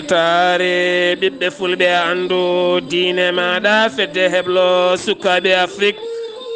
ɓamtare ɓiɓɓe fulɓe andu diine maɗa fedde heblo sukaɓe afrique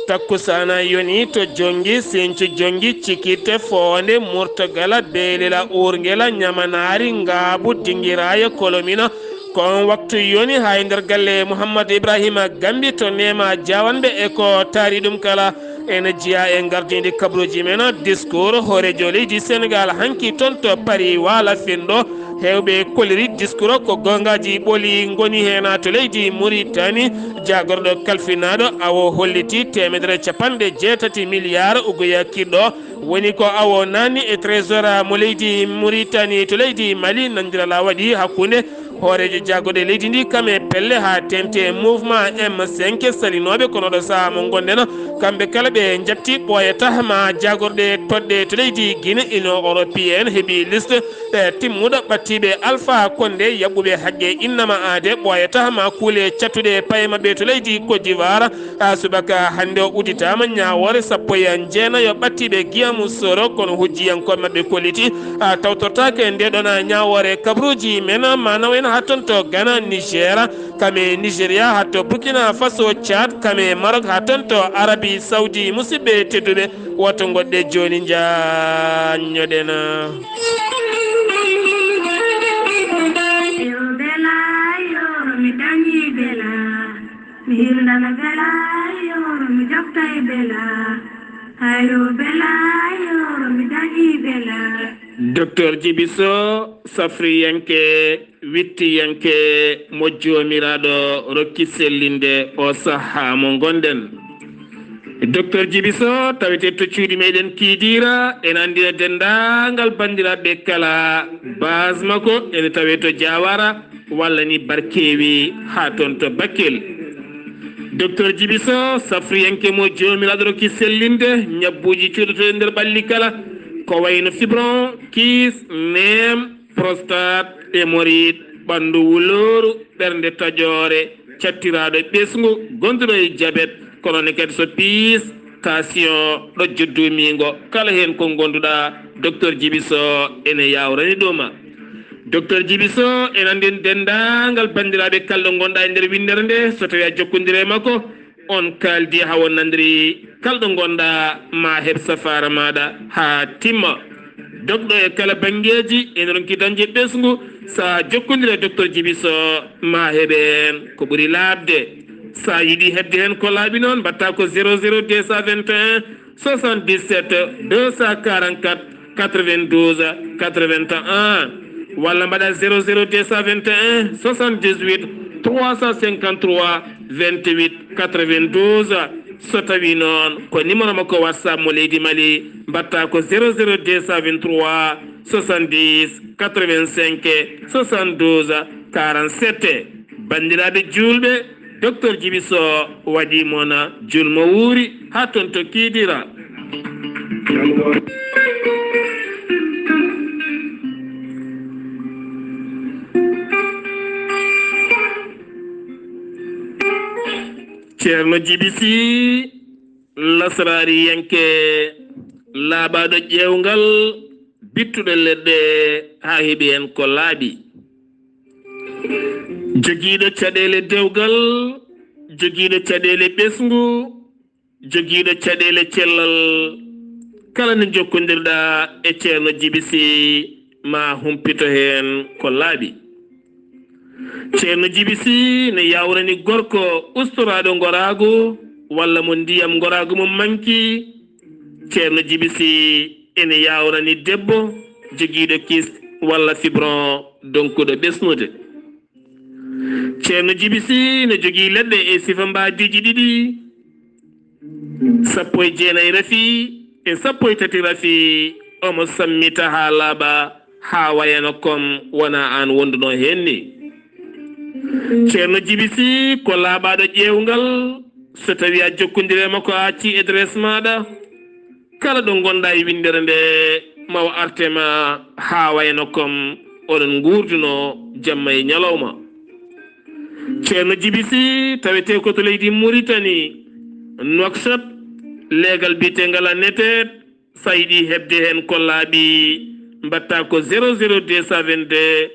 takkusana yoni to jongi sencu jongi cikite fonde murtagala beelila urgela ñamanari ngabu dingiraya kolomina kon waktu yoni hay nder galle mouhamadou ibrahima gambi to nema jawanɓe e ko taari ɗum kala ene jiya e gardidi kabruji men discours hoorejo leydi sénégal hanki toon to paris wala findo hewɓe koliri discours ko gongaji ɓooli goni hen to leydi mauritanie jagorɗo kalfinaɗo awo holliti temedere capanɗe 6 milliard ugoya kiɗɗo woni ko awo nani e trésor mo leydi mauritanie to leydi mali nandirala waɗi hakkude hoorejo jaggoɗe leydi ndi kame pelle ha tente mouvement M5 salinoɓe kono ɗo saaha mo gonɗen kamɓe kala ɓe jatti ɓoyata ma jagorɗe toɗɗe to leydi guine union européenne heeɓi liste timmuɗo ɓattiɓe alpha condé yaɓɓuɓe haqqe innama ade ɓoyata ma kuule cattuɗe paye mabɓe to leydi côte d'ivoire subaka hande o udditama ñawore 19 ɓattiɓe guiyamu soro kono hujjiyankoɓe mabɓe kolliti tawtortake ndeɗon ñawore kabruji men manaw en hatton to Ghana Niger kame Nigeria hatto Burkina Faso Tchad kame Maroc hatton to Arabie Saoudi musidɓe tedduɓe woto goɗɗe joni jañoɗen docteur Djibiso safriyanke wittiyanke mo jomiraɗo rokki sellinde o saaha mo gonɗen docteur Djibiso tawete to cuuɗi meɗen kiidira en andina dendagal bandiraɓe kala base makko ene tawe to Diawara walla ni Barkewi ha toon to Bakel docteur Djibiso safriyanke mo jomiraɗo rokki sellinde ñabbuji cuuɗoto e nder ɓalli kala ko wayno fibron kiis nem prostate hémorroïde ɓandu wuloru ɓernde tajore cattiraɗo ɓesgu gonduɗo e diabète kono ne kadi so piis tension ɗo joddumigo kala hen ko gonduɗa docteur Djibiso ene yawrani ɗuma docteur Djibiso en andin dendagal bandiraɓe kalɗo gonɗa e nder windere nde so tawi a jokkodire makko on kaldi ha wonnandiri kalɗo gonɗa ma heeb safara maɗa ha timma dokɗo e kala bangueji ene ronki dañde ɓesgu sa jokkodire docteur Djibiso ma heeɓen ko ɓuuri labde sa yiiɗi hebde hen ko laaɓi noon mbatta ko 00 221 77 244 92 81 walla mbaɗa 00 221 78 353 28 92 so tawi noon ko numéro makko whatsapp mo leydi Mali mbatta ko 00 223 70 85 72 47 bandiraɓe julɓe docteur Djibiso waɗi mona julmo wuuri ha toon to kiidira ceerno Djibisi lasrari yanke laaɓaɗo ƴewgal bittuɗo leɗɗe ha heeɓi hen ko laaɓi joguiɗo caɗele dewgal joguiɗo caɗele ɓesgu joguiɗo caɗele cellal kala ne jokkodirɗa e ceerno Djibisi ma humpito hen ko laaɓi ceerno Djibisi ne yawrani gorko ustoraɗo goragu walla mo ndiyam goragu mo manki ceerno Djibisi ene yawrani debbo joguiɗo kis walla fibron donkuɗo ɓesnude ceerno Djibisi ne jogui leɗɗe e sifa mbadiji ɗiɗi 19 rafi e 13 rafi omo sammita ha laaɓa ha wayano kom wona an wonduno henni ceerno Djibisi ko laaɓaɗo ƴewgal so tawi a jokkodire makko a acci adresse maɗa kala ɗo gonɗa e windere nde maw artema ha wayno kom oɗon gurduno jamma e ñalawma ceerno Djibisi tawete ko to leydi Mauritanie Nouakchott leegal biyetegal a netet sa yiɗi hebde hen ko laaɓi mbatta ko 00 222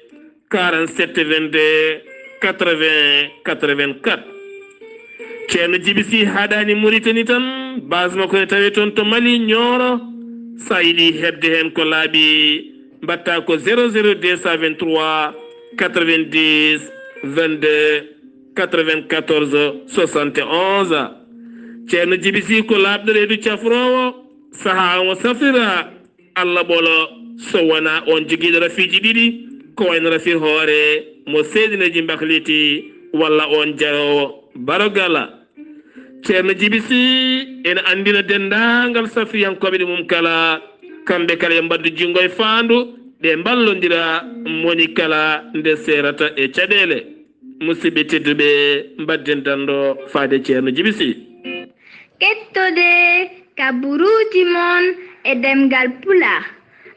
47 22 80 84 ceerno jibisi haɗani Mauritanie tan base makko ne tawi toon to Mali Nioro sa yiɗi hebde hen ko laaɓi mbatta ko 00 223 90 22 94 71 ceerno jibisi ko laaɓɗo reedu cafrowo saha mo safrira Allah ɓolo so wona on joguiɗo rafiji ɗiɗi ko wayno rafir hoore mo seedineji mbahliti walla on jarowo barogala ceerno jibisi ene andina dendagal safriyankoɓe ɗi mum kala kamɓe kala e mbaddu junggo e faandu ɗe ballodira moni kala nde serata e caɗele musidɓe tedduɓe mbadden danɗo faade ceerno jibisi kettode kaburuji mon e demgal pulaar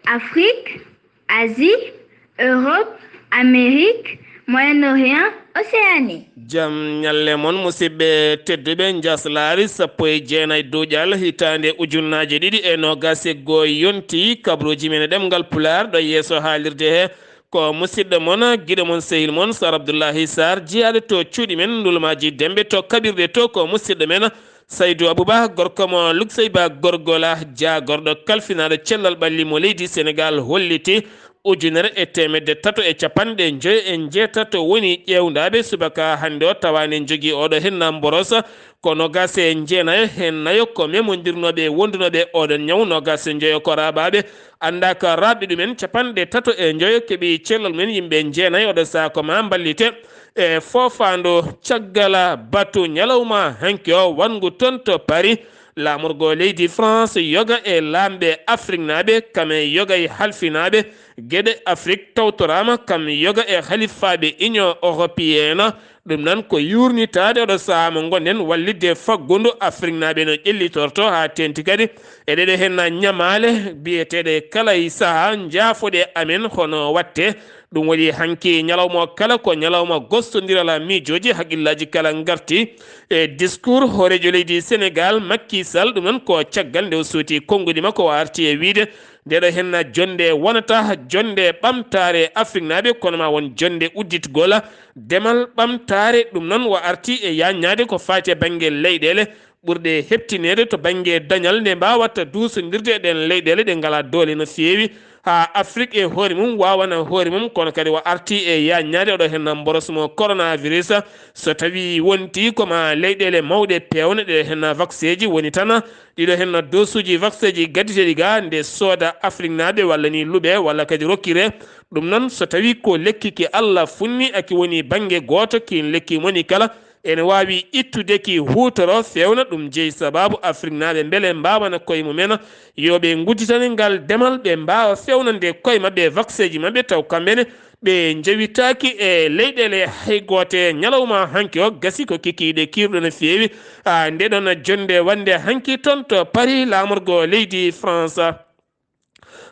Afrique, Asie, Europe, Amérique, Moyen-Orient, Océanie. Jam nyalle mon musidɓe tedduɓe jaslari sappo e jeenayi duuƴal hitande ujunnaje ɗiɗi e nogas e goho yonti kabruji men e ɗemgal pulaar ɗo yeeso haalirde he ko musidɗo mon guiɗo mon sehil mon Sar Abdoullahi Sarr jiyaɗo to cuuɗi men ndulmaji dembe to kaɓirɗe to ko musidɗo men Saydou Abouba gorko mo Lukseyba gorgola jagorɗo kalfinaɗo cellal ɓalli mo leydi Sénégal holliti ujunere e temedde tato e capanɗe joyi e jeetato woni ƴewdaɓe subaka hande o tawani jogui oɗo henna mborosa ko nogas e jeenayo hen nayo ko memodirnoɓe wondunoɓe oɗon ñaw nogas e joyo ko raɓaɓe anda ko raɓɓe ɗumen capanɗe tato e joyo keeɓi cellal men yimɓe jeenayo oɗo sako ma ballite e fofando caggala batu ñalawma hanki o wangu toon to Paris lamorgo leydi France yoga e lamɓe Afrique naɓe kam yoga e halfinaɓe gueɗe Afrique tawtorama kam yoga e halifaɓe Union européenne ɗum nan ko yurnitade oɗo saha mo gonɗen wallidde faggudu Afrique naɓe no ƴellitorto ha tenti kadi eɗeɗe henna ñamale biyeteɗe kala e saaha jaafoɗe amen hono watte ɗum waɗi hanki ñalawma kala ko ñalawma gostodirala miijoji haqqillaji kala garti e discours hoorejo leydi Sénégal Macky Sall ɗum noon ko caggal nde o suuti konngudi makko o arti e wiide ndeɗo henna jonde wonata jonde ɓamtare Afrique naɓe kono ma won jonde udditgol demal ɓamtare ɗum noon o arti e yaññade ko fati e banggue leyɗele ɓurɗe heptinede to banggue dañal nde mbawata dusodirde ɗen leyɗele ɗe ngala doole no feewi ha Afrique e hoore mum wawana hoore mum kono kadi o arti e yaññade oɗo hen mborosmo coronavirus so tawi wonti koma leyɗele mawɗe pewne ɗe hen vaccin ji woni tan ɗiɗo hen dosuji vaccin ji gadditeɗi ga nde sooda Afrique naɓe walla ni luuɓe walla kadi rokkire ɗum noon so tawi ko lekki ki Allah funni aki woni banggue goto ki lekki moni kala ene wawi ittude ki hutoro fewna ɗum jeeyi sababu Afrique naɓe beele mbawana koye mumen yoɓe gudditani ngal demal ɓe mbawa fewnande koye mabɓe vaccin ji mabɓe taw kamɓene ɓe jewitaki e leyɗele hay gote ñalawma hanki o gasi ko kikiɗe kirɗo no fewi ndeɗon jonde wande hanki toon to Paris lamorgo leydi France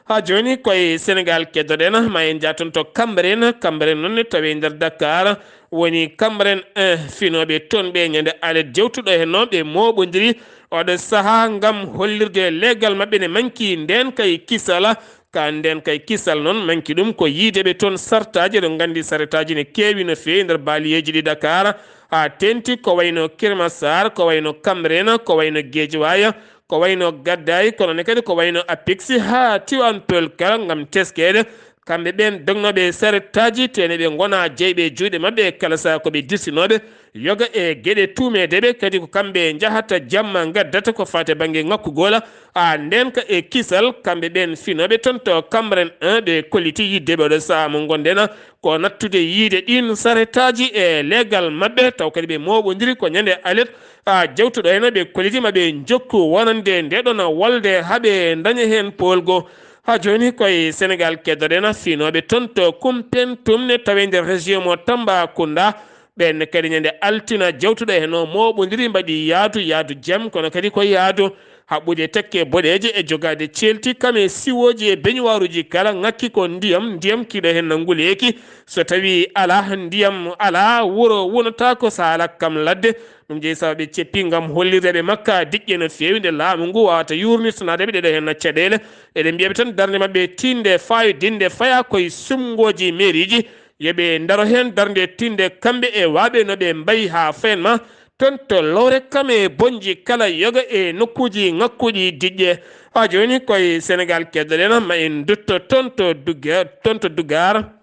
ha joni koye Sénégal keddoɗen ma en jaton to Cambérène noon tawi nder Dakar woni Cambérène 1 finoɓe toon ɓe ñande alet jewtuɗo hen noon ɓe moɓodiri oɗo saaha gam hollirde legal mabɓe ne manki nden kay kisala ka nden kay kisal noon manki ɗum ko yiideɓe toon sartaji ɗo gandi saretaji ne kewi no fewi nder baliyeji ɗi Dakar ha tenti ko wayno Kirmassar ko wayno Cambérène ko wayno Guédiawaye ko wayno Gaddayi kono ne kadi ko wayno Apixi ha Tivaouane Peulh kala gam teskede kamɓe ɓen dognoɓe saretaji tene ɓe gona jeyɓe juuɗe mabɓe kala sa koɓe dirsinoɓe yoga e gueɗe tumedeɓe kadi ko kamɓe jahata jamma gaddata ko fate banggue ngakkugol nden ka e kisal kamɓe ɓen finoɓe toon to Cambérène 1 ɓe kolliti yiddeɓe oɗo saaha mo gonɗen ko nattude yiide ɗin saretaji e legal mabɓe taw kadi ɓe moɓodiri ko ñande alet jewtuɗo hen ɓe kolliti maɓe jokku wonande ndeɗon wolde haaɓe daña hen polgo ha joni koye Sénégal keddoɗen finoɓe toon to Kumpen tumne tawi nder région mo Tambacounda ɓenne kadi ñande altina jewtuɗo hen o moɓodiri mbaɗi yaadu jaam kono kadi ko yaadu haɓɓude tekke boɗeje e jogade celti kame siwoji e beñuwaruji kala ngakki ko ndiyam kiɗo hen nguleyki so tawi ala ndiyam ala wuro wonata ko sa ala kam ladde ɗum jeeyi sabaɓe ceppi gam hollirdeɓe makka diƴƴe no fewi nde laamu ngu wawata yurnitanadeɓe ɗeɗo hen caɗele eɗen mbiyaɓe tan darde mabɓe tinde fayo dinde faya koye sumgoji mairie ji yoɓe ndaro hen darde tinde kamɓe e waɓe no ɓe mbayi ha fen ma ton to lowre kame bonji kala yoga e nokkuji ngakkuɗi diƴƴe ha joni koye Sénégal keddoɗen ma en dutto ton to Dougar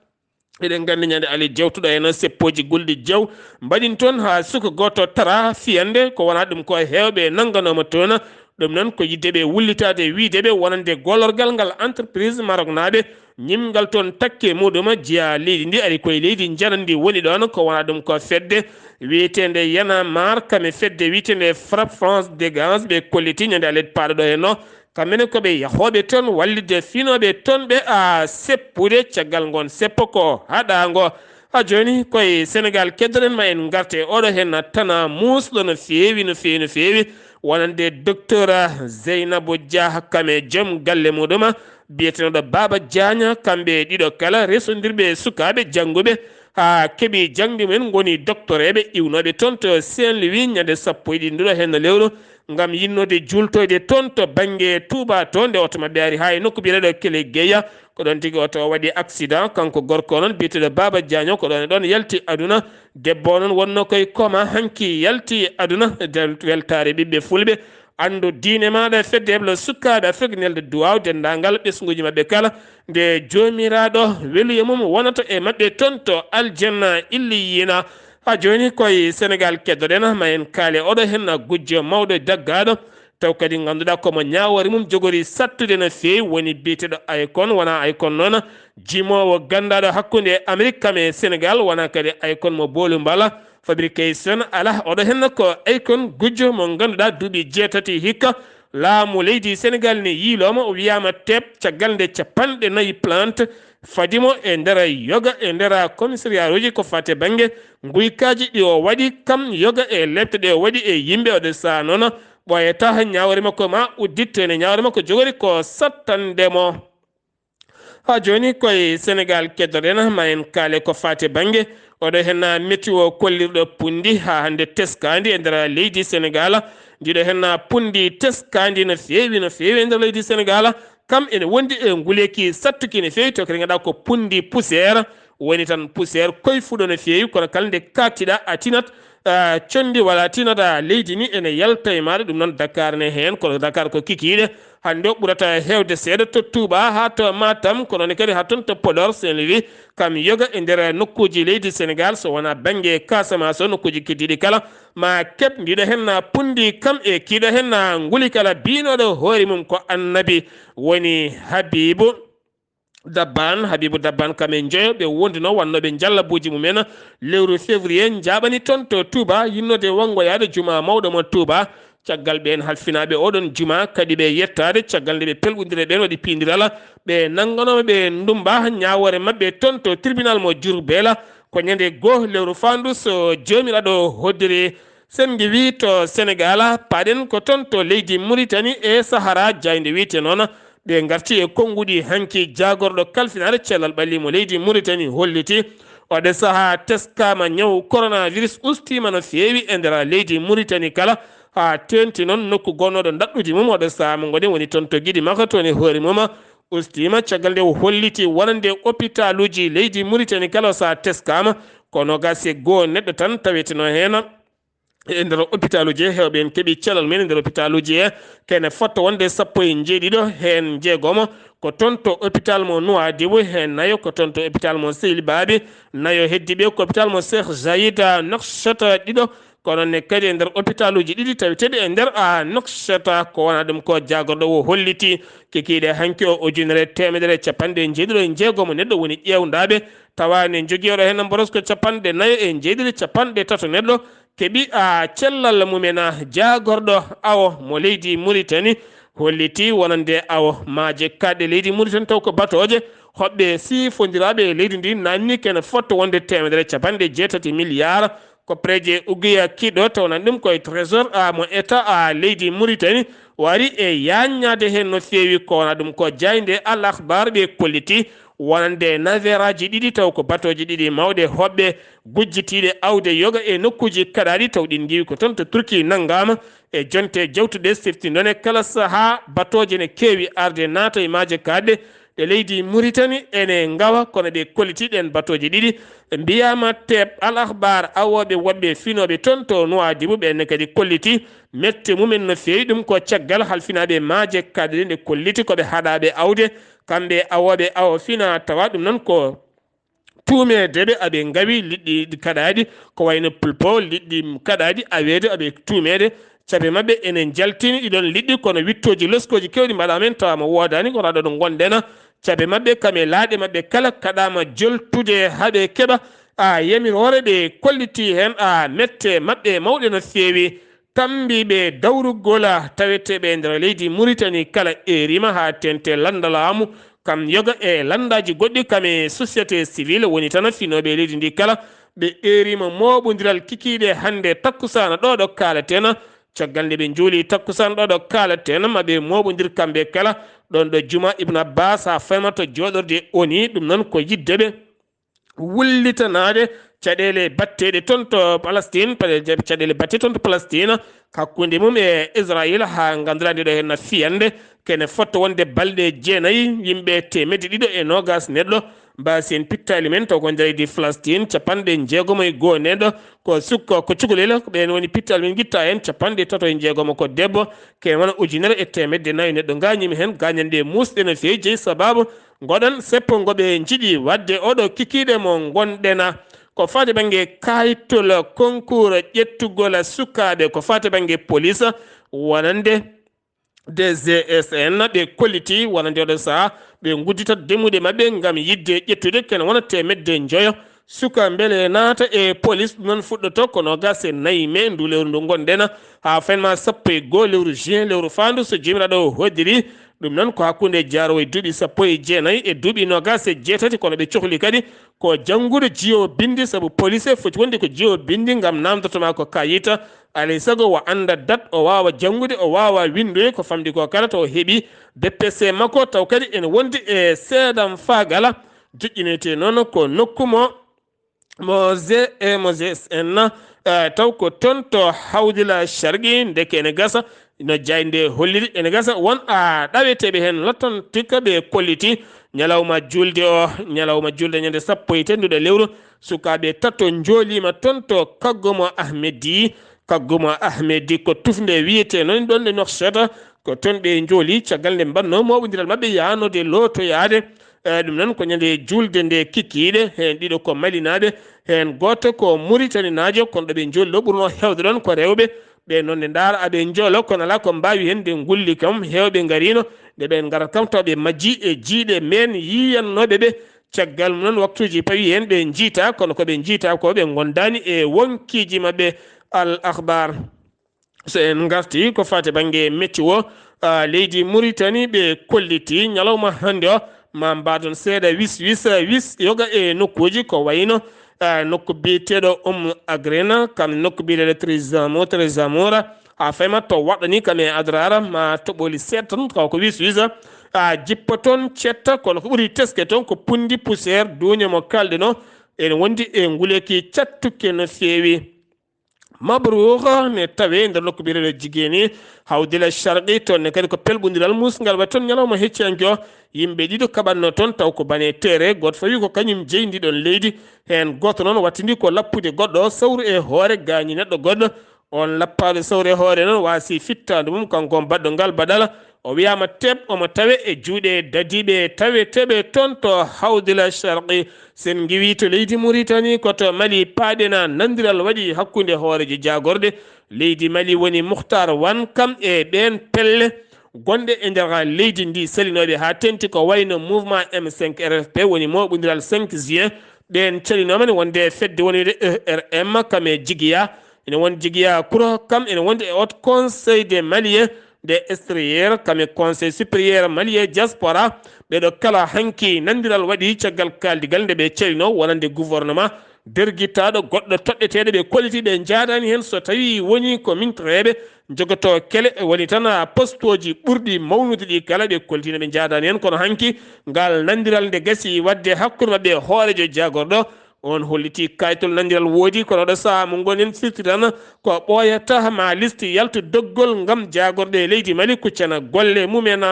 eɗen gandi ñande ali jewtuɗo hen seppoji gulɗi jaw mbaɗin toon ha suka goto tara fiyande ko wona ɗum ko hewɓe nanganoma toon ɗum noon ko yiddeɓe wullitade wideɓe wonande golorgal ngal entreprise Maroc naɓe ñimgal toon takke muɗum jiya leydi ndi ari koye leydi janandi woni ɗon ko wona ɗum ko fedde wiyetende yana mar kame fedde wiyetende frappe France dégage ɓe kolliti ñande alet paɗo ɗo hen no kamɓene koɓe yahoɓe toon wallide finoɓe toon ɓe a seppude caggal gon seppo ko haɗango ha joni koye Sénégal keddoɗen ma en garte oɗo hen tana musɗo no fewi wonande docteur Zeynabou Dia kame joom galle muɗum biyetenoɗo Baba Diagne kamɓe ɗiɗo kala resodirɓe sukaɓe jangguɓe ha keeɓi jangde mumen goni doctoreɓe iwnoɓe toon to Saint-Louis ñande sappo e ɗiɗi nduɗo hen no lewru ngam yinnode jultoyde toon to banggue Touba to nde oto mabɓe ari ha e nokku biyeɗo Kele Gueya ko ɗon tigui oto waɗi accident kanko gorko noon biyeteɗo Baba Diagne ko ɗon e ɗon yalti aduna debbo noon wonno koye koma hanki yalti aduna weltare ɓiɓɓe fulɓe andu diine maɗa fedde heblo sukkaɓe Afrique nelde duwaw dendagal ɓesguji mabɓe kala nde jomiraɗo weluye mum wonata e mabɓe toon to aljanna illiyina ha joni koye Sénégal keddoɗen ma en kaale oɗo hen gujjo mawɗo daggaɗo taw kadi ganduɗa komo ñawore mum jogori sattude no fewi woni biyeteɗo Akon wona Akon noon jimowo gandaɗo hakkude Amérique kame Sénégal wona kadi Akon mo boolu mbala fabrication ala oɗo hen ko Akon gujjo mo ganduɗa duuɓi 6 hikka laamu leydi Sénégal ne yiiloma o wiyama teb caggal nde 40 plante fadimo e nder yoga e nder commissariat uji ko fate banggue guykaji ɗi o waɗi kam yoga e lebte ɗe o waɗi e yimɓe oɗo saha noon ɓoyata ñawore makko ma udditte ne ñawore makko jogori ko sattandemo ha joni koye Sénégal keddoɗen ma en kaale ko fate banggue oɗo hen météo kollirɗo pundi ha hande teskadi e nder leydi Sénégal ndiɗo hen pundi teskadi no fewi e nder leydi Sénégal kam ene wondi e nguleki sattuki no fewi to kadi ganduɗa ko pundi poussiére woni tan poussiére koye fuɗo no fewi kono kala nde kattiɗa a tinat condi wala tinata leydi ni ene yalta e maɗa ɗum noon Dakar ne hen kono Dakar ko kikiɗe hande o ɓurata hewde seeɗa to Touba ha to Matam kono ne kadi ha toon to Podor Saint-Louis kam yoga e nder nokkuji leydi Sénégal so wona banggue Casamance o nokkuji keddiɗi kala ma keɓ ndiɗo hen pundi kam e kiiɗo hen nguli kala binoɗo hoore mum ko annabi woni Habibou Dabban kame joyo ɓe wondino wannoɓe jallabuji mumen lewru février jaɓani toon to Touba yinnode wangoyade juma mawɗo mo Touba caggal ɓen halfinaɓe oɗon juma kadi ɓe yettade caggal nde ɓe pelgodire ɓen waɗi pindiral ɓe nangganoɓe ɓe ndumba ñawore mabɓe toon to tribunal mo Diourbel ko ñande 2 lewru fandu so jomiraɗo hoddiri sen wi to Sénégal paɗen ko toon to leydi Mauritanie e Sahara jayde wiite noon ɓe garti e konguɗi hanki jagorɗo kalfinare cellal ɓallimo leydi Mauritanie holliti oɗo saaha teskama ñaw coronavirus ustima no fewi e nder leydi Mauritanie kala ha tenti noon nokku gonnoɗo daɗɗuji mum oɗo saaha mo goni woni toon to guiɗi makko toon e hoore mum ustima caggal nde o holliti wonande hôpital uji leydi Mauritanie kala sa teskama kono gasi goo neɗɗo tan taweteno hen e nder hôpital uji hewɓe en keeɓi celal men e nder hôpital uji he kene fotta wonde 17 hen jeegomo ko toon to hôpital mo Nouadhibou hen nayo ko toon to hôpital mo Seydi Babi nayo heddiɓe ko hôpital mo Cheikh Zayed Nouakchott ɗiɗo kono ne kadi e nder hôpital uji ɗiɗi taweteɗe e nder Nouakchott ko wona ɗum ko jagorɗo o holliti kekiɗe hanki o ujunere temedere capanɗe jeeɗiɗo e jeegomo neɗɗo woni ƴewdaɓe tawa ne jogui oɗo hen mboros ko capanɗe nayo e jeeɗiɗi capanɗe tato neɗɗo keeɓi cellal mumen jagorɗo awo mo leydi Mauritanie holliti wonande awo maaje kaɗɗe leydi Mauritanie taw ko batoje hoɓɓe sifodiraɓe leydi ndi nanni kene fotta wonde 1.8 milliards ko préje Ouguiya Kiɗo tawnan ɗum koye trésor mo état leydi Mauritanie wari e yaññade hen no fewi ko wona ɗum ko jayde Al Akhbar ɓe kolliti wonande naveraji ɗiɗi taw ko batoji ɗiɗi mawɗe hoɓɓe gujjitiɗe awde yoga e nokkuji kaɗaɗi taw ɗin giwi ko toon to Turquie nanggama e jonte jawtuɗe siftindone kala saaha batoje ne kewi arde naata e maaje kaɗɗe ɗe leydi Mauritanie ene ngawa kono ɓe kollitiɗen batoji ɗiɗi mbiyama teb al akhbar awoɓe wobɓe finoɓe toon to Nouadhibou ɓenne kadi kolliti mette mumen no fewi ɗum ko caggal halfinaɓe maaje kadde nde kolliti koɓe haɗaɓe awde kamɓe awoɓe awo fina tawa ɗum noon ko tumedeɓe aɓe gawi liɗɗi kaɗaɗi ko wayno pulpo liɗɗi kaɗaɗi awede aɓe tumede cabe mabɓe enen jaltini ɗiɗon liɗɗi kono wittoji loskoji kewɗi mbaɗa men tawama wodani kono aɗa ɗo gondena cabe mabɓe kame laaɗe mabɓe kala kaɗama joltude haɓe keɓa yamirore ɓe kolliti hen mette mabɓe mawɗe no fewi tambiɓe dawrugola taweteɓe nder leydi Mauritanie kala erima ha tente landalamu kam yoga e landaji goɗɗi kame société civile woni tan finoɓe leydi ndi kala ɓe erima moɓodiral kikiɗe hande takkusana ɗo kalatena caggal nde ɓe juuli takkusan ɗo kalatena maɓe moɓodir kamɓe kala ɗon ɗo Juma Ibn Abbas ha faymato joɗorde oni ɗum noon ko yiddeɓe wullitanade caɗele batteɗe toon to Palestine caɗele batte toon to Palestine hakkude mum e Israël ha gandira nde ɗo henna fiyande kene fotta wonde balɗe 9 yimɓe 220 neɗɗo mbasen pittali men taw ko jaridi Palestine capanɗe 61 neɗɗo ko sukko ko cukalel ɓen woni pittali men guitta hen capanɗe 36 ko debbo kene wona 1,400 neɗɗo gañimi hen gañande musɗe no fewi jeeyi sababu goɗon seppo goɓe jiiɗi wadde oɗo kikiɗe mo gonɗena ko fate banggue kayitol concours ƴettugol sukaɓe ko fate banggue police wonande DGSN ɓe kolliti wonande oɗo saaha ɓe guddita demude mabɓe gam yidde ƴettude kene wona 100 suka beele naata e police ɗum noon fuɗɗoto kono gase 4 mai ndu lewru ndu gonɗen ha fenma 1 lewru juin lewru fandu so jomiraɗo hoddiri ɗum noon ko hakkude jaarowo e duuɓi 19 e duuɓi 27 kono ɓe cohli kadi ko janngude jiyo bindi saabu police foti wonde ko jiyo bindi gam namdotoma ko kayita alay sago o anda date o wawa janngude o wawa windoye ko famdi ko kala to heeɓi BPC makko taw kadi ene wondi e seedam fagala joƴƴinete noon ko nokkumo mo GSN taw ko toon to hawdila sharqi ndeke ene gasa no jayde holliri ene gasa won ɗaweteɓe hen lotton tikka ɓe kolliti ñalawma julde ñande 10 lewru sukaɓe tatto joolima toon to kaggomo Ahmedi ko tufde wiyete noon ɗon nde Nouakchott ko toon ɓe jooli caggal nde mbanno moɓodiral mabɓe yanode lotoyade ɗum noon ko ñande julde nde kikkiɗe hen ɗiɗo ko malinaɓe hen goto ko Mauritanie najo kono ɗo ɓe jooli ɗo ɓurno hewde ɗon ko rewɓe ɓe noon ne ndaara aɓe joolo kono ala ko mbawi hen nde gulli kam hewɓe garino nde ɓen garat kam taw ɓe majji e jiiɗe men yiyannoɓe ɓe caggal mum noon waktuji pawi hen ɓe jiita kono koɓe jiita ko ɓe gondani e wonkiji mabɓe al akhbar so en garti ko fate banggue météo leydi Mauritanie ɓe kolliti ñalawma hande o ma mbadon seeɗa wis yoga e nokkuji ko wayno nokku biyeteɗo Agrena kam nokku biyeteɗo Trésor ha fayma to waɗani kam e Adrara ma toɓoli seeɗa tan kaw ko wis jippa toon cetta kono ko ɓuuri teske toon ko pundi poussiére duño mo kalde no ene wondi e nguleki cattuke no fewi mabrouk ne tawe nder nokku biyeteɗo jigueni hawdila sharqi toon ne kadi ko pelɓodiral musgal wa toon ñalawma hecciyanke o yimɓe ɗiɗo kaɓanno toon taw ko bane tere goto fawi ko kañum jeeyi ndiɗon leydi hen goto noon wattidi ko lappude goɗɗo sawru e hoore gañi neɗɗo goɗɗo on lappaɗo sawru e hoore noon wasi fittade mum kanko baɗɗo ngal baɗala o wiyama teɓ omo tawe e juuɗe dadiɓe taweteɓe toon to hawdila sharqi sen giwi to leydi Mauritanie koto Mali paaɗena nandiral waɗi hakkude hooreji jagorde leydi Mali woni Mouhtar Wane kam e ɓen pelle gonɗe e nder leydi ndi salinoɓe ha tenti ko wayno mouvement M5 RFP woni moɓodiral 5 juin ɓen calinoma ne wonde fedde wonide ERM kam e jiguiya ene won jiguiya Kouro kam ene wonde e haut conseil des Maliens des extérieurs comme conseil supérieur malien diaspora ɓeɗo kala hanki nandiral waɗi caggal kaldigal nde ɓe calino wonande gouvernement derguittaɗo goɗɗo toɗɗeteɗe ɓe kolliti ɓe jaadani hen so tawi woni ko mintoreɓe jogoto kele woni tan postoji ɓurɗi mawnude ɗi kala ɓe kollitino ɓe jaadani hen kono hanki ngal nandiral nde gasi wadde hakkude mabɓe hoorejo jagorɗo on holliti kayitol nandiral woodi kono ɗo saaha mo gonen firti tan ko ɓooyata ma liste yaltu doggol ngam jagorɗo e leydi Mali kuccana golle mumen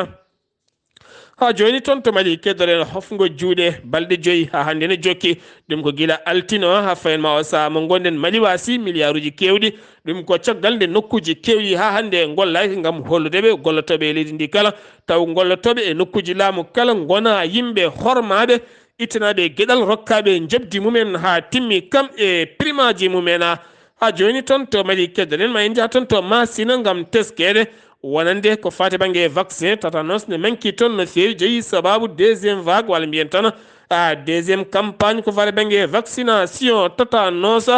ha joni toon to mali keddoren hofgo juuɗe balɗe joyi ha hande ne jokki ɗum ko gila altino ha fayen ma o saha mo gonɗen mali wasi milliard uji kewɗi ɗum ko caggal nde nokkuji kewɗi ha hande gollaki gam holludeɓe gollotoɓe e leydi ndi kala taw gollotoɓe e nokkuji laamu kala gona yimɓe hormaɓe ittanaɓe gueɗal rokkaɓe jabdi mumen ha timmi kam e primaji mumen ha joni toon to mali keddoɗen ma en jaha toon to masina gam teskede wonande ko fati banggue vaccin tatanos ne manki toon no fewi jeeyi sababu deuxiéme vague walla mbiyen tan deuxiéme campagne ko fati banggue vaccination tatanos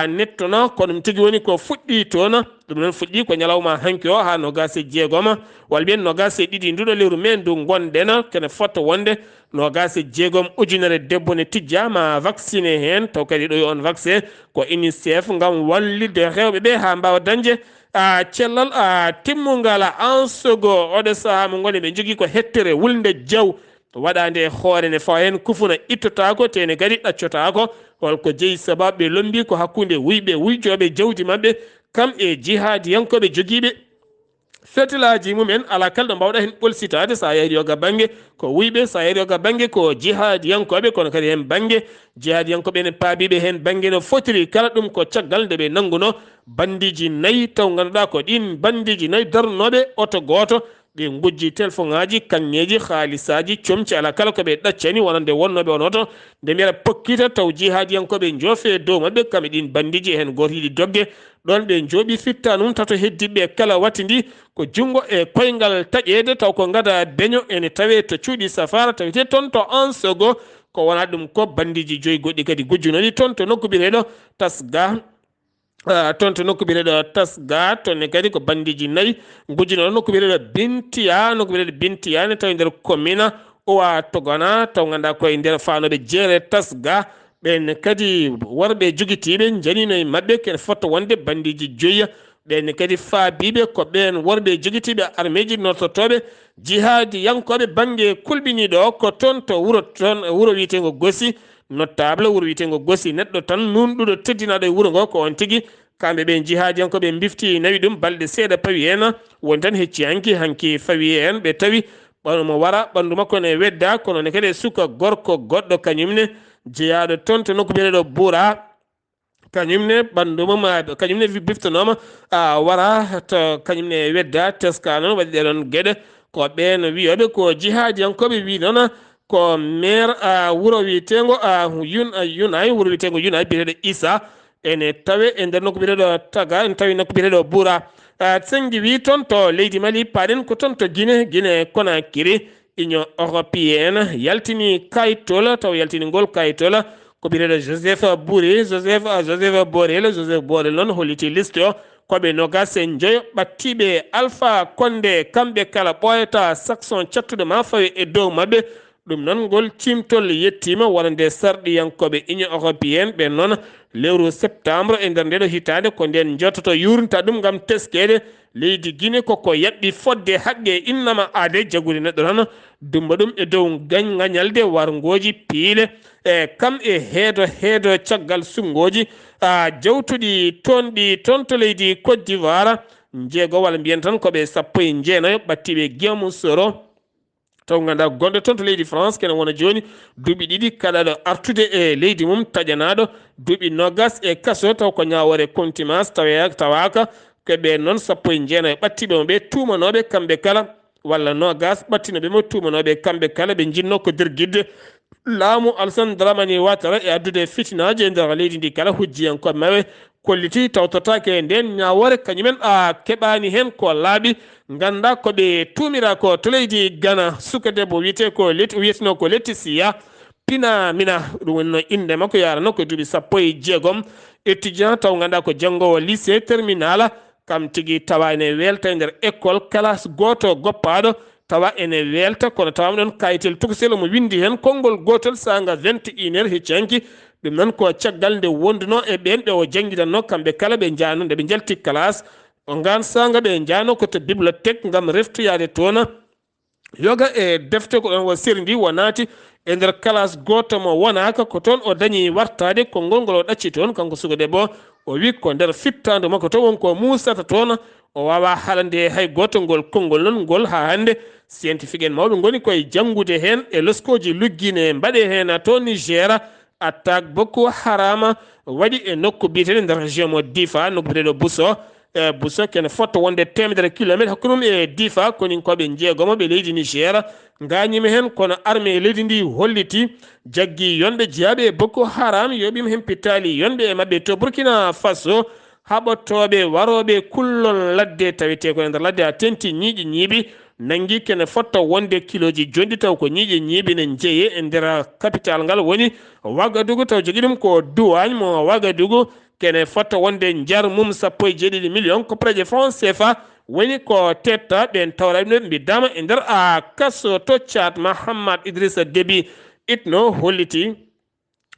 nettono ko ɗum tigi woni ko fuɗɗi toon ɗum noon fuɗɗi ko ñalawma hanki o ha nogas e jeegom walla mbiyen nogas e ɗiɗi nduɗo lewru men ndu gonɗen kene fotta wonde nogas e jeegom ujunere debbo ne tijjama vacciné hen taw kadi ɗo on vaccin ko UNICEF gam wallide rewɓeɓe ha mbawa dañde cellal timmugal ansogo oɗo saaha mo goni ɓe jogui ko hettere wulde jaw waɗande hoore ne fawa hen kufuna ittotako tene kadi ɗaccotako holko jeeyi sababu ɓe lombi ko hakkude wuyɓe wuyjoɓe jawdi mabɓe kam e jihadiyankoɓe joguiɓe fetilaji mumen ala kala ɗo mbawɗa hen ɓolsitade sa yahri yoga banggue ko wuyɓe sa yahri yoga banggue ko jihadiyankoɓe kono kadi hen banggue jihadiyankoɓe ne paabiɓe hen banggue no fotiri kala ɗum ko caggal nde ɓe nangguno bandiji nayyi taw ganduɗa ko ɗin bandiji nayyi darnoɓe oto goto ɓe gujji téléphone ngaji kanŋeji haalisaji comci ala kala koɓe ɗaccani wonande wonnoɓe onoto nde mbiyata pokkita taw jihadiyankoɓe joofe dow mabɓe kamɓe ɗin bandiji hen goto yiɗi dogge ɗon ɓe jooɓi fitta num tato heddiɓe kala watti ndi ko junggo e koyngal taƴede taw ko gada beño ene tawe to cuuɗi safara tawite toon to ansogo ko wona ɗum ko bandiji joyi goɗɗi kadi gujjunoɗi toon to nokku bireɗo tasga toon to nokku bireɗo tasga tonne kadi ko bandiji nayyi gujjunoɗo nokku bireɗo bintiya ne tawi nder commune owa togona taw ganduɗa koye nder fanoɓe jeere tasga ɓen kadi worɓe joguitiɓe janino e mabɓe kene fotta wonde bandiji joyya ɓen kadi faabiɓe ko ɓen worɓe joguitiɓe armeji nortotoɓe jihadi yankoɓe banggue kulɓiniɗo ko toon to wuuro wiyetego Gossi notable wuuro wiyetego Gossi neɗɗo tan nunɗuɗo teddinaɗo e wuuro ngo ko on tigui kamɓe ɓe jihadiyankoɓe bifti nawi ɗum balɗe seeɗa pawi hen woni tan hecci hanki fawi hen ɓe tawi mo wara ɓandu makko ne wedda kono ne kadi suka gorko goɗɗo kañumne jeeyaɗo toon to nokku biyeɗo Boura kañumne ɓandu mum kañumne biftanoma wara to kañumne wedda teska noon waɗi ɗeɗon gueɗe ko ɓen wiyoɓe ko jihadiyankoɓe wi noon ko maire wuuro wiyetego Yunay wuuro wiyetego Yunay biyeteɗo Issa ene tawe e nder nokku biyeteɗo Taga ene tawi nokku biyeteɗo Boura sengi wi toon to leydi Mali paɗen ko toon to Guinée Conakry Union européenne yaltini kayitol taw yaltini ngol kayitol ko biyeteɗo Joseph Borrell noon holliti liste o koɓe nogas e joyo ɓattiɓe Alpha Condé kamɓe kala ɓoyata saction cattude ma fawi e dow mabɓe ɗum noon ngol cimtol yettima wonande sarɗiyankoɓe Union européenne ɓen noon lewru septembre e nder ndeɗo hitande ko nden jottoto yurnta ɗum gam teskede leydi Guinée koko yaɓɓi fodde haqqe innama aade jaggude neɗɗo tan dumba ɗum e dow gañalde wargoji piile kam e heedo caggal sungoji jawtuɗi toon to leydi Côte d'Ivoire jeego walla mbiyen tan koɓe 19 ɓattiɓe Guillaume Soro taw ganduɗa gonɗo toon to leydi France kene wona joni duuɓi ɗiɗi kaɗaɗo artude e leydi mum taƴanaɗo duuɓi nogas e kaso taw ko ñawore contumace tawaka koɓe noon 19 ɓattiɓe mo ɓe tumanoɓe kamɓe kala walla nogas ɓattinoɓe mo tumanoɓe kamɓe kala ɓe jinno ko nder guidde laamu Alassane Dramane Ouattara e addude fitinaji e nder leydi ndi kala hujjiyankoɓe maɓe kolliti tawtotake nden ñawore kañumen keɓani hen ko laaɓi ganda koɓe tumira ko to leydi Ghana suka debbo wiyeteno ko Laetitia Pina Mina ɗum wonno inde makko yarano ko duuɓi 16 étudiant taw ganda ko janggowo lycée terminal kam tigui tawa ene welta e nder école classe goto goppaɗo tawa ene welta kono tawama ɗon kayitel tukusel mo windi hen konngol gotol sanga 21 hecci hanki ɗum noon ko caggal nde wonduno e ɓen ɓe o jangguidanno kamɓe kala ɓe jano nde ɓe jalti classe o gan sanga ɓe jano koto bibliothèque gam reftoyade toon yoga e defte ko ɗon wo série ndi wo naati e nder classe goto mo wonaka ko toon o dañi wartade konngol ngol o ɗacci toon kanko suka debbo o wi ko nder fittande makko to wonko musata toon o wawa halande hay goto ngol konngol non ngol ha hande scientifique en mawɓe goni koye janngude hen e leskoji luggine mbaɗe hen to Niger attaque Boko Haram waɗi e nokku biyeteɗo nder région mo Difa nokku biyeteɗo Bousso kene fotto wonde 100 kilométre hakkude mum e Difa koni koɓe jeegomo ɓe leydi Niger gañima hen kono armée leydi ndi holliti jaggui yonɓe jeeyaɓe Boko Haram yoɓima hen pittali yonɓe e mabɓe to Burkina Faso haɓotoɓe waroɓe kullon ladde tawete ko e nder ladde a tenti ñiiƴi ñiiɓi nangui kene fotto wonde kiloji jonɗi taw ko ñiiƴe ñiiɓi ne jeeye e nder capital ngal woni Wagadugu taw jogui ɗum ko duwagne mo Wagadugu kene fotto wonde jar mum 17 million ko préje franc CFA woni ko tetta ɓen tawraɓe mbiddama e nder a kaso to Tchad Mahamad Idrissa Déby itno holliti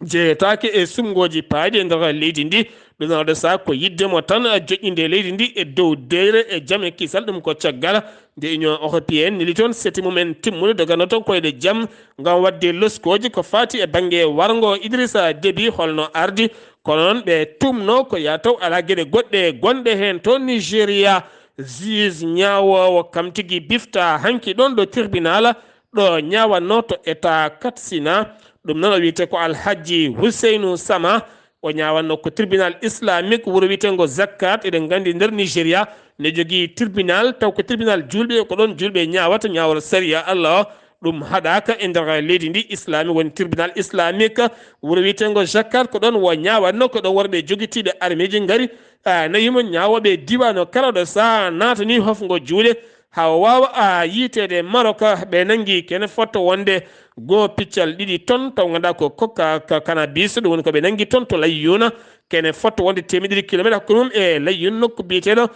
jeeyatake e sumgoji paaɗi e nder leydi ndi ɗum nawde sa ko yiddemo tan joƴƴinde leydi ndi e dow deyre e jaam e kisal ɗum ko caggal nde union européenne neli toon seti mumen timmude dogano toon koyɗe jaam ngam wadde leskoji ko fati e banggue wargo Idrissa Déby holno ardi kono noon ɓe tumno ko yataw ala gueɗe goɗɗe gonɗe hen to Nigéria juge ñawowo kam tigui bifta hanki ɗon ɗo tribunal ɗo ñawanno to état Katsina ɗum noon o wiyete ko Alhaji Housseynou Sama o ñawanno ko tribunal islamique wuro wiyetengo Zakat eɗen gandi nder Nigéria ne jogui tribunal taw ko tribunal julɓe ko ɗon julɓe ñawata ñawol saria Allah ɗum haɗaka e nder leydi ndi islamique woni tribunal islamique wuro wiyetengo Zakat ko ɗon wo ñawanno ko ɗon worɓe joguitiɓe armeji gaari nayimo ñawoɓe diwano kala ɗo sa natani hofgo juuɗe ha wawa yitede Maroc ɓe nangui kene fotto wonde go piccal 2 tonnes taw ganduɗa ko coca cannabis ɗum woni koɓe nangui toon to Layyuna kene fotto wonde 100 kilométre hakkude mum e Layyun nokku biyeteɗo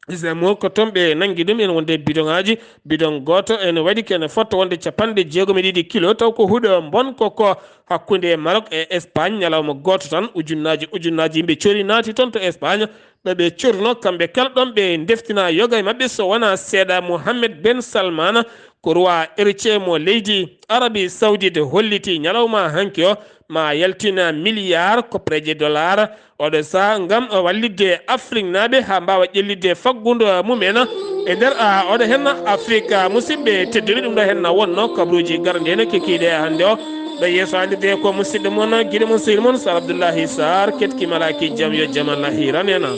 Zemmour ko toon ɓe nangui ɗum ene wonde bidon ngaji bidon goto ene waɗi kene fotto wonde 62 kilo taw ko huuɗo bonko ko hakkude Maroc e Espagne ñalawma goto tan ujunnaji yimɓe coori naati toon to Espagne ɓe corno kamɓe kala ɗon ɓe deftina yoga e mabɓe so wona seeɗa Mohammed Ben Salman ko roi héritier mo leydi Arabie Saoudite holliti ñalawma hanki o ma yaltina milliard koppreje dollar oɗo sa ngam wallidde Afrique naaɓe ha mbawa ƴellidde faggudu mumen e nder oɗo henna Afrique musidɓe tedduɓe ɗum ɗo henna wonno kabruji garde ene kekiɗe hande o ɗo yeeso andirde ko musidɗo moon guiɗo moon sehil moon Sar Abdoullahi Sarr ketki malaki jaam yo jaam Allah hiran ena